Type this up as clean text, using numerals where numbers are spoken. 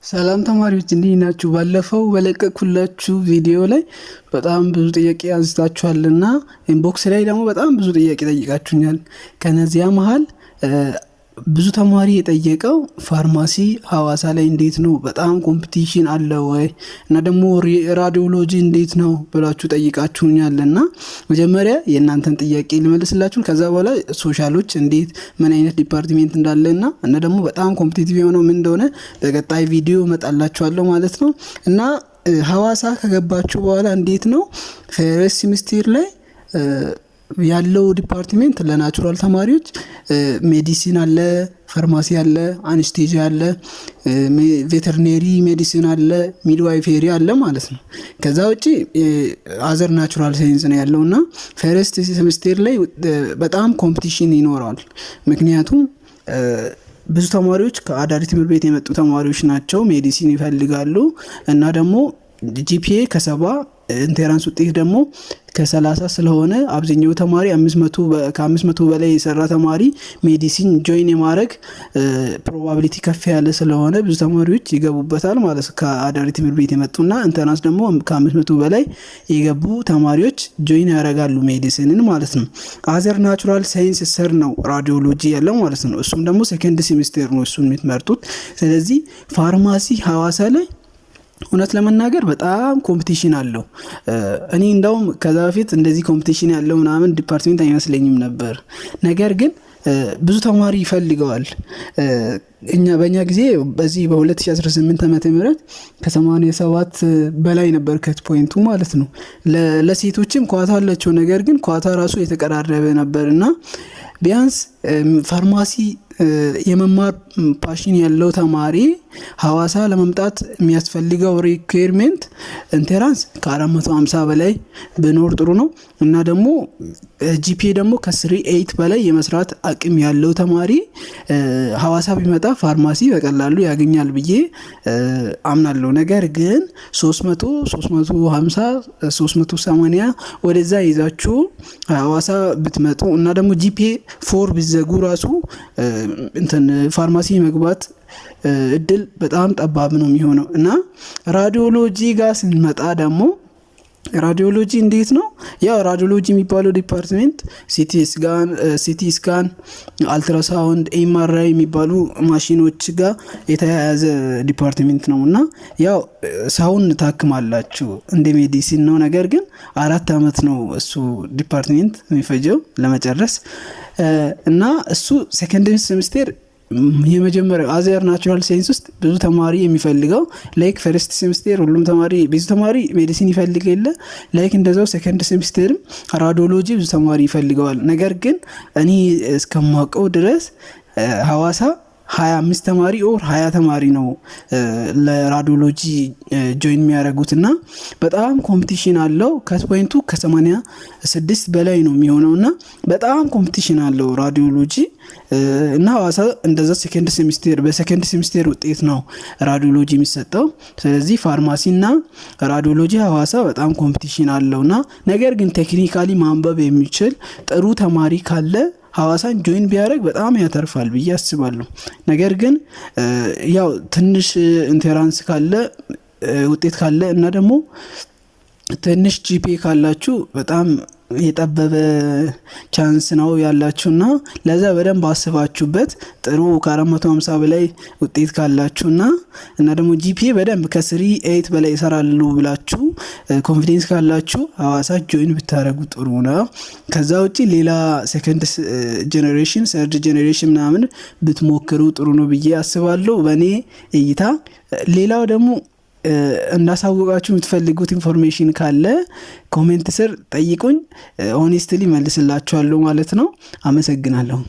ሰላም ተማሪዎች እንዴት ናችሁ? ባለፈው በለቀኩላችሁ ቪዲዮ ላይ በጣም ብዙ ጥያቄ አንስታችኋልና ኢንቦክስ ላይ ደግሞ በጣም ብዙ ጥያቄ ጠይቃችሁኛል። ከነዚያ መሃል ብዙ ተማሪ የጠየቀው ፋርማሲ ሐዋሳ ላይ እንዴት ነው? በጣም ኮምፒቲሽን አለ ወይ? እና ደግሞ ራዲዮሎጂ እንዴት ነው ብላችሁ ጠይቃችሁኛልና መጀመሪያ የእናንተን ጥያቄ ልመልስላችሁ። ከዛ በኋላ ሶሻሎች እንዴት ምን አይነት ዲፓርትሜንት እንዳለና እና ደግሞ በጣም ኮምፒቲቲቭ የሆነው ምን እንደሆነ በቀጣይ ቪዲዮ እመጣላችኋለሁ ማለት ነው። እና ሐዋሳ ከገባችሁ በኋላ እንዴት ነው ፈርስት ሴሚስተር ላይ ያለው ዲፓርትሜንት ለናቹራል ተማሪዎች ሜዲሲን አለ፣ ፋርማሲ አለ፣ አንስቴጂያ አለ፣ ቬተርነሪ ሜዲሲን አለ፣ ሚድዋይፌሪ አለ ማለት ነው። ከዛ ውጪ አዘር ናቹራል ሳይንስ ነው ያለውና ፈርስት ሴሚስተር ላይ በጣም ኮምፒቲሽን ይኖራል። ምክንያቱም ብዙ ተማሪዎች ከአዳሪ ትምህርት ቤት የመጡ ተማሪዎች ናቸው፣ ሜዲሲን ይፈልጋሉ እና ደግሞ ጂፒኤ ከ70 ኢንተራንስ ውጤት ደግሞ ከ30 ስለሆነ አብዛኛው ተማሪ 500 በላይ የሰራ ተማሪ ሜዲሲን ጆይን የማድረግ ፕሮባቢሊቲ ከፍ ያለ ስለሆነ ብዙ ተማሪዎች ይገቡበታል ማለት ነው። ከአዳሪ ትምህርት ቤት የመጡና ኢንተራንስ ደግሞ ከ500 በላይ የገቡ ተማሪዎች ጆይን ያደርጋሉ ሜዲሲንን ማለት ነው። አዘር ናቹራል ሳይንስ ሰር ነው ራዲዮሎጂ ያለው ማለት ነው። እሱም ደግሞ ሰከንድ ሴሚስተር ነው እሱን የምትመርጡት። ስለዚህ ፋርማሲ ሐዋሳ ላይ እውነት ለመናገር በጣም ኮምፒቲሽን አለው። እኔ እንደውም ከዛ በፊት እንደዚህ ኮምፒቲሽን ያለው ምናምን ዲፓርትሜንት አይመስለኝም ነበር። ነገር ግን ብዙ ተማሪ ይፈልገዋል። በእኛ ጊዜ በዚህ በ2018 ዓመተ ምህረት ከ87 በላይ ነበር ከት ፖይንቱ ማለት ነው። ለሴቶችም ኳታ አላቸው። ነገር ግን ኳታ ራሱ የተቀራረበ ነበርና ቢያንስ ፋርማሲ የመማር ፓሽን ያለው ተማሪ ሐዋሳ ለመምጣት የሚያስፈልገው ሪኳየርመንት ኢንተራንስ ከ450 በላይ ቢኖር ጥሩ ነው እና ደግሞ ጂፒኤ ደግሞ ከ38 በላይ የመስራት አቅም ያለው ተማሪ ሐዋሳ ቢመጣ ፋርማሲ በቀላሉ ያገኛል ብዬ አምናለሁ። ነገር ግን 300 350 380 ወደዛ ይዛችሁ ሐዋሳ ብትመጡ እና ደግሞ ጂፒኤ 4 ቢዘጉ ራሱ ፋርማሲ መግባት እድል በጣም ጠባብ ነው የሚሆነው። እና ራዲዮሎጂ ጋር ስንመጣ ደግሞ ራዲዮሎጂ እንዴት ነው? ያው ራዲዮሎጂ የሚባለው ዲፓርትሜንት ሲቲ ስካን፣ አልትራሳውንድ፣ ኤምአርአይ የሚባሉ ማሽኖች ጋር የተያያዘ ዲፓርትሜንት ነው እና ያው ሰውን ታክማላችሁ እንደ ሜዲሲን ነው። ነገር ግን 4 አመት ነው እሱ ዲፓርትሜንት የሚፈጀው ለመጨረስ እና እሱ ሰከንድ ሴሚስተር የመጀመሪያው አዘር ናቹራል ሳይንስ ውስጥ ብዙ ተማሪ የሚፈልገው ላይክ ፈርስት ሴሚስተር ሁሉም ተማሪ ብዙ ተማሪ ሜዲሲን ይፈልግ የለ ላይክ እንደዛው ሰከንድ ሴሚስተርም ራዲዮሎጂ ብዙ ተማሪ ይፈልገዋል። ነገር ግን እኔ እስከማውቀው ድረስ ሐዋሳ 25 ተማሪ ኦር 20 ተማሪ ነው ለራዲዮሎጂ ጆይን የሚያደርጉትና በጣም ኮምፒቲሽን አለው። ከፖይንቱ ከ86 በላይ ነው የሚሆነውና በጣም ኮምፒቲሽን አለው ራዲዮሎጂ እና ሐዋሳ እንደዛ በሰከንድ ሴሚስተር ውጤት ነው ራዲዮሎጂ የሚሰጠው። ስለዚህ ፋርማሲና ራዲዮሎጂ ሐዋሳ በጣም ኮምፒቲሽን አለውና ነገር ግን ቴክኒካሊ ማንበብ የሚችል ጥሩ ተማሪ ካለ ሐዋሳን ጆይን ቢያደርግ በጣም ያተርፋል ብዬ አስባለሁ። ነገር ግን ያው ትንሽ ኢንተራንስ ካለ ውጤት ካለ እና ደግሞ ትንሽ ጂፒኤ ካላችሁ በጣም የጠበበ ቻንስ ነው ያላችሁና ለዛ በደንብ አስባችሁበት ጥሩ ከ450 በላይ ውጤት ካላችሁና እና ደግሞ ጂፒኤ በደንብ ከ38 በላይ ይሰራሉ ብላችሁ ኮንፊደንስ ካላችሁ ሐዋሳ ጆይን ብታረጉ ጥሩ ነው። ከዛ ውጪ ሌላ ሰከንድ ጄኔሬሽን ሰርድ ጄኔሬሽን ምናምን ብትሞክሩ ጥሩ ነው ብዬ አስባለሁ በእኔ እይታ። ሌላው ደግሞ እንዳሳውቃችሁ የምትፈልጉት ኢንፎርሜሽን ካለ ኮሜንት ስር ጠይቁኝ፣ ሆኔስትሊ መልስላችኋለሁ ማለት ነው። አመሰግናለሁ።